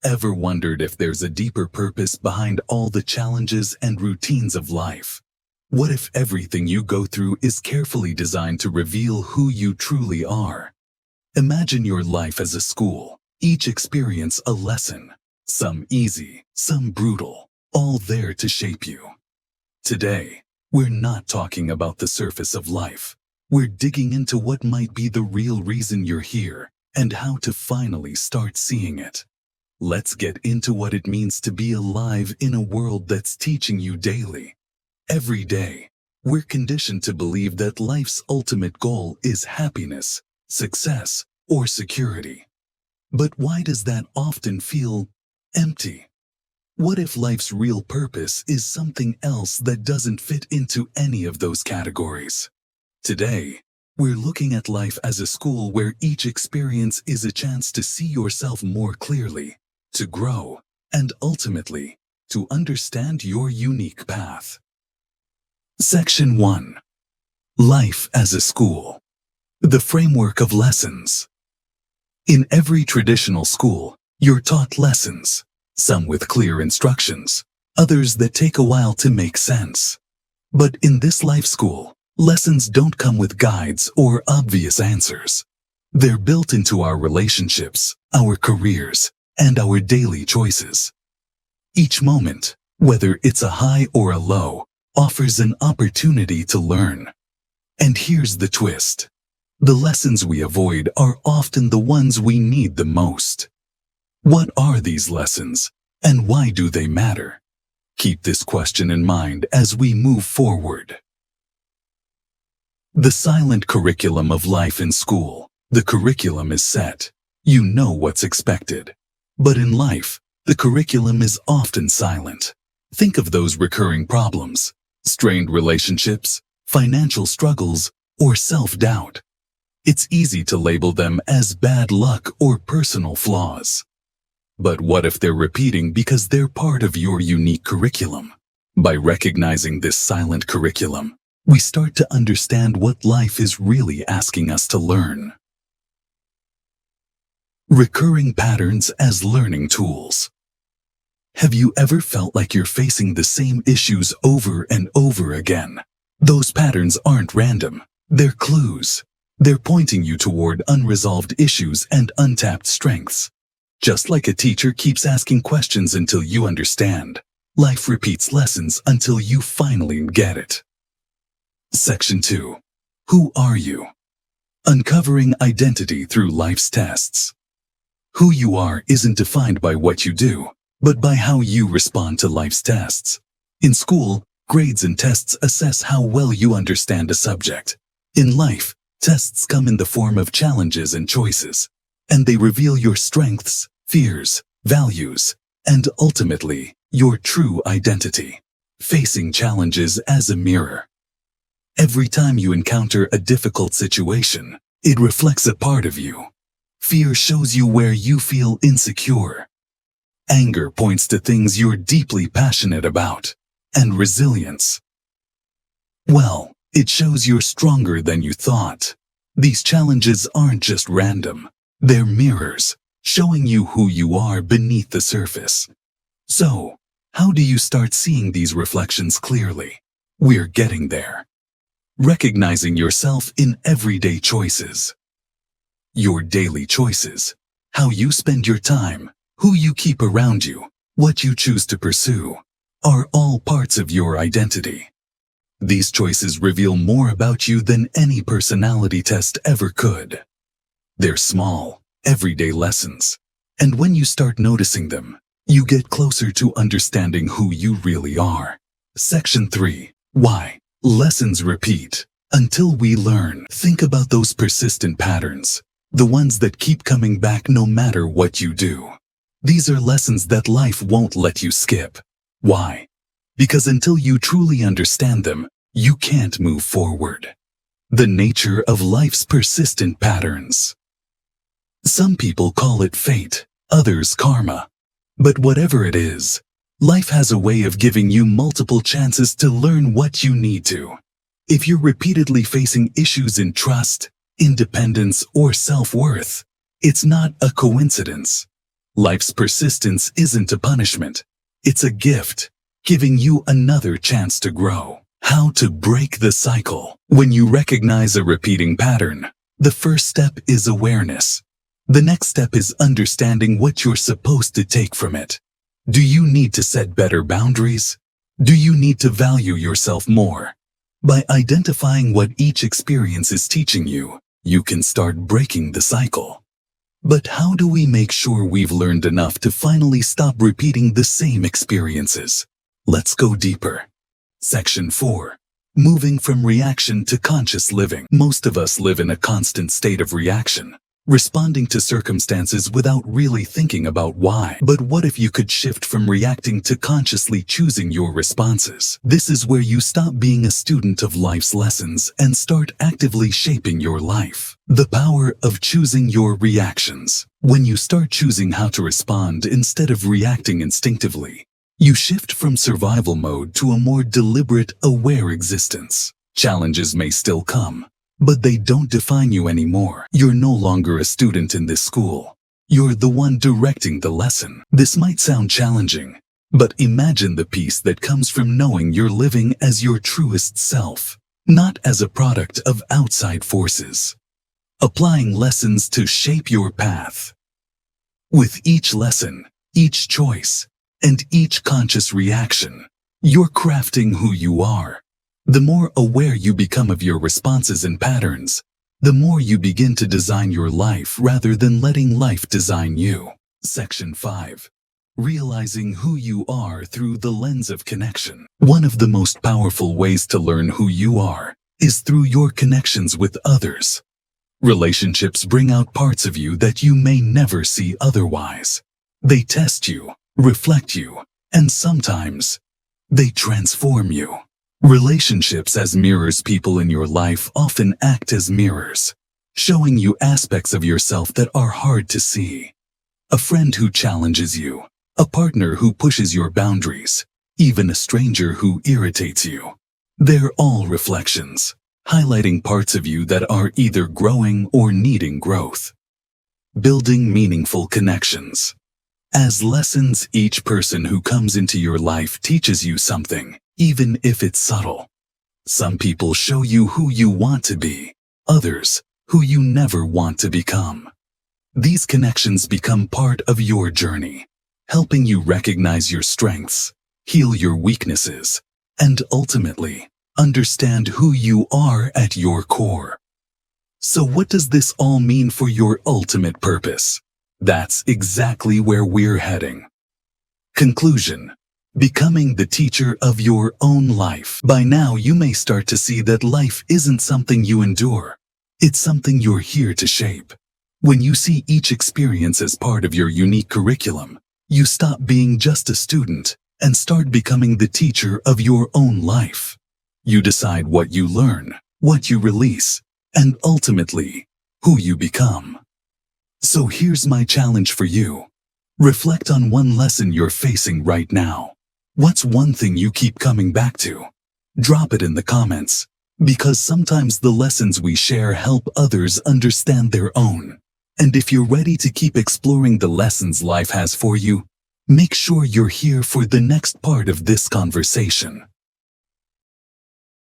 Ever wondered if there's a deeper purpose behind all the challenges and routines of life? What if everything you go through is carefully designed to reveal who you truly are? Imagine your life as a school, each experience a lesson, some easy, some brutal, all there to shape you. Today, we're not talking about the surface of life. We're digging into what might be the real reason you're here and how to finally start seeing it. Let's get into what it means to be alive in a world that's teaching you daily. Every day, we're conditioned to believe that life's ultimate goal is happiness, success, or security. But why does that often feel empty? What if life's real purpose is something else that doesn't fit into any of those categories? Today, we're looking at life as a school where each experience is a chance to see yourself more clearly, to grow, and ultimately, to understand your unique path. Section 1. Life as a School. The framework of lessons. In every traditional school, you're taught lessons, some with clear instructions, others that take a while to make sense. But in this life school, lessons don't come with guides or obvious answers. They're built into our relationships, our careers, and our daily choices. Each moment, whether it's a high or a low, offers an opportunity to learn. And here's the twist. The lessons we avoid are often the ones we need the most. What are these lessons, and why do they matter? Keep this question in mind as we move forward. The silent curriculum of life in school. The curriculum is set. You know what's expected. But in life, the curriculum is often silent. Think of those recurring problems, strained relationships, financial struggles, or self-doubt. It's easy to label them as bad luck or personal flaws. But what if they're repeating because they're part of your unique curriculum? By recognizing this silent curriculum, we start to understand what life is really asking us to learn. Recurring patterns as learning tools. Have you ever felt like you're facing the same issues over and over again? Those patterns aren't random. They're clues. They're pointing you toward unresolved issues and untapped strengths. Just like a teacher keeps asking questions until you understand, life repeats lessons until you finally get it. Section 2. Who are you? Uncovering identity through life's tests. Who you are isn't defined by what you do, but by how you respond to life's tests. In school, grades and tests assess how well you understand a subject. In life, tests come in the form of challenges and choices, and they reveal your strengths, fears, values, and ultimately, your true identity. Facing challenges as a mirror. Every time you encounter a difficult situation, it reflects a part of you. Fear shows you where you feel insecure. Anger points to things you're deeply passionate about. And resilience, well, it shows you're stronger than you thought. These challenges aren't just random. They're mirrors, showing you who you are beneath the surface. So, how do you start seeing these reflections clearly? We're getting there. Recognizing yourself in everyday choices. Your daily choices, how you spend your time, who you keep around you, what you choose to pursue, are all parts of your identity. These choices reveal more about you than any personality test ever could. They're small, everyday lessons, and when you start noticing them, you get closer to understanding who you really are. Section 3. Why? Lessons repeat. Until we learn, think about those persistent patterns, the ones that keep coming back no matter what you do. These are lessons that life won't let you skip. Why? Because until you truly understand them, you can't move forward. The nature of life's persistent patterns. Some people call it fate, others karma. But whatever it is, life has a way of giving you multiple chances to learn what you need to. If you're repeatedly facing issues in trust, independence, or self-worth, it's not a coincidence. Life's persistence isn't a punishment. It's a gift, giving you another chance to grow. How to break the cycle. When you recognize a repeating pattern, the first step is awareness. The next step is understanding what you're supposed to take from it. Do you need to set better boundaries? Do you need to value yourself more? By identifying what each experience is teaching you, you can start breaking the cycle. But how do we make sure we've learned enough to finally stop repeating the same experiences? Let's go deeper. Section 4. Moving from reaction to conscious living. Most of us live in a constant state of reaction, responding to circumstances without really thinking about why. But what if you could shift from reacting to consciously choosing your responses? This is where you stop being a student of life's lessons and start actively shaping your life. The power of choosing your reactions. When you start choosing how to respond instead of reacting instinctively, you shift from survival mode to a more deliberate, aware existence. Challenges may still come, but they don't define you anymore. You're no longer a student in this school. You're the one directing the lesson. This might sound challenging, but imagine the peace that comes from knowing you're living as your truest self, not as a product of outside forces. Applying lessons to shape your path. With each lesson, each choice, and each conscious reaction, you're crafting who you are. The more aware you become of your responses and patterns, the more you begin to design your life rather than letting life design you. Section 5. Realizing who you are through the lens of connection. One of the most powerful ways to learn who you are is through your connections with others. Relationships bring out parts of you that you may never see otherwise. They test you, reflect you, and sometimes they transform you. Relationships as mirrors. People in your life often act as mirrors, showing you aspects of yourself that are hard to see. A friend who challenges you, a partner who pushes your boundaries, even a stranger who irritates you. They're all reflections, highlighting parts of you that are either growing or needing growth. Building meaningful connections. As lessons, each person who comes into your life teaches you something, even if it's subtle. Some people show you who you want to be, others who you never want to become. These connections become part of your journey, helping you recognize your strengths, heal your weaknesses, and ultimately understand who you are at your core. So what does this all mean for your ultimate purpose? That's exactly where we're heading. Conclusion. Becoming the teacher of your own life. By now, you may start to see that life isn't something you endure. It's something you're here to shape. When you see each experience as part of your unique curriculum, you stop being just a student and start becoming the teacher of your own life. You decide what you learn, what you release, and ultimately, who you become. So here's my challenge for you. Reflect on one lesson you're facing right now. What's one thing you keep coming back to? Drop it in the comments, because sometimes the lessons we share help others understand their own. And if you're ready to keep exploring the lessons life has for you, make sure you're here for the next part of this conversation.